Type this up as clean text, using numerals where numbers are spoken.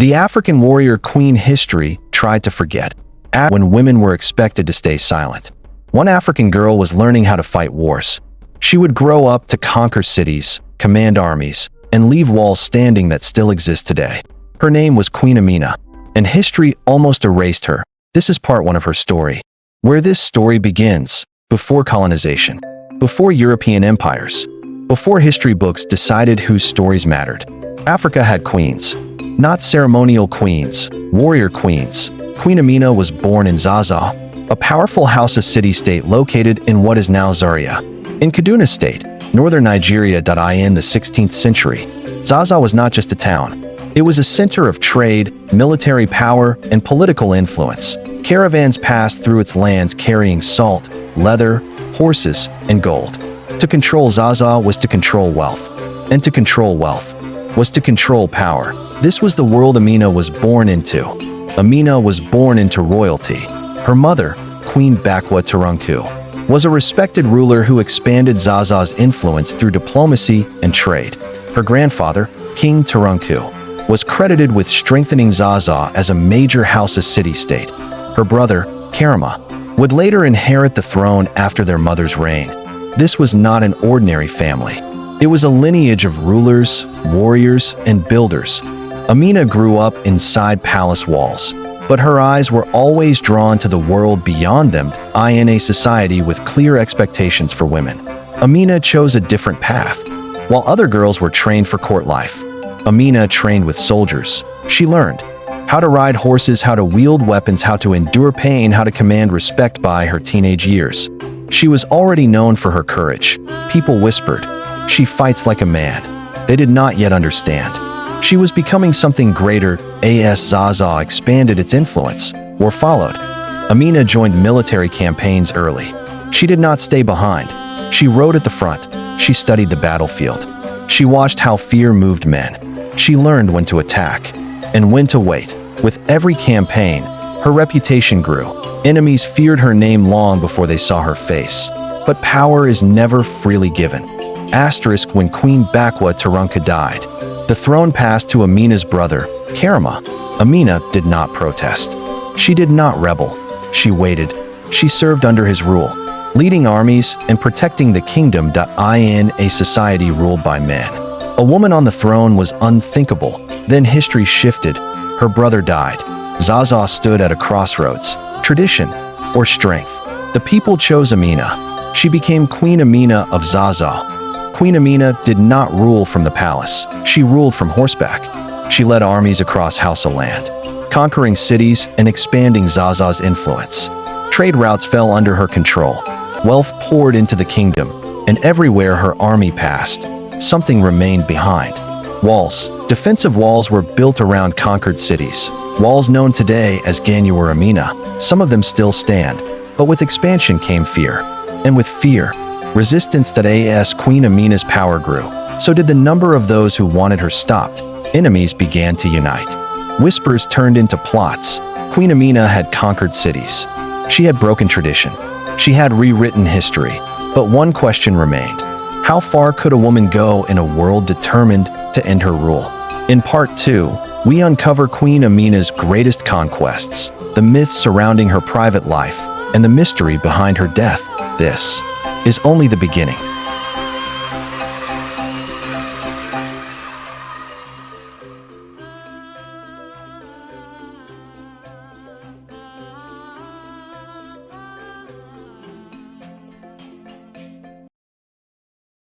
The African warrior queen history tried to forget, when women were expected to stay silent. One African girl was learning how to fight wars. She would grow up to conquer cities, command armies, and leave walls standing that still exist today. Her name was Queen AMINA, and history almost erased her. This is part 1 of her story, where this story begins, before colonization, before European empires, before history books decided whose stories mattered. Africa had queens, not ceremonial queens, warrior queens. Queen AMINA was born in ZAZZAU, a powerful Hausa city-state located in what is now Zaria, in Kaduna State, northern Nigeria. In the 16th century, ZAZZAU was not just a town. It was a center of trade, military power, and political influence. Caravans passed through its lands carrying salt, leather, horses, and gold. To control ZAZZAU was to control wealth, and to control wealth was to control power. This was the world AMINA was born into. AMINA was born into royalty. Her mother, Queen Bakwa Turunku, was a respected ruler who expanded ZAZZAU's influence through diplomacy and trade. Her grandfather, King Turunku, was credited with strengthening ZAZZAU as a major Hausa city-state. Her brother, Karama, would later inherit the throne after their mother's reign. This was not an ordinary family. It was a lineage of rulers, warriors, and builders. AMINA grew up inside palace walls, but her eyes were always drawn to the world beyond them, in a society with clear expectations for women. AMINA chose a different path. While other girls were trained for court life, AMINA trained with soldiers. She learned how to ride horses, how to wield weapons, how to endure pain, how to command respect. By her teenage years, she was already known for her courage. People whispered, "She fights like a man." They did not yet understand. She was becoming something greater. As ZAZZAU expanded its influence, war followed. AMINA joined military campaigns early. She did not stay behind. She rode at the front. She studied the battlefield. She watched how fear moved men. She learned when to attack and when to wait. With every campaign, her reputation grew. Enemies feared her name long before they saw her face. But power is never freely given. When Queen Bakwa Turunku died, the throne passed to AMINA's brother, Karama. AMINA did not protest. She did not rebel. She waited. She served under his rule, leading armies and protecting the kingdom. In a society ruled by men, a woman on the throne was unthinkable. Then history shifted. Her brother died. ZAZZAU stood at a crossroads, tradition or strength. The people chose AMINA. She became Queen AMINA of ZAZZAU. Queen AMINA did not rule from the palace. She ruled from horseback. She led armies across Hausa land, conquering cities and expanding ZAZZAU's influence. Trade routes fell under her control. Wealth poured into the kingdom, and everywhere her army passed, something remained behind. Walls. Defensive walls were built around conquered cities. Walls known today as Ganyuwar AMINA. Some of them still stand, but with expansion came fear. And with fear, resistance. As Queen AMINA's power grew, so did the number of those who wanted her stopped. Enemies began to unite. Whispers turned into plots. Queen AMINA had conquered cities. She had broken tradition. She had rewritten history. But one question remained. How far could a woman go in a world determined to end her rule? In part 2, we uncover Queen AMINA's greatest conquests, the myths surrounding her private life, and the mystery behind her death. This is only the beginning.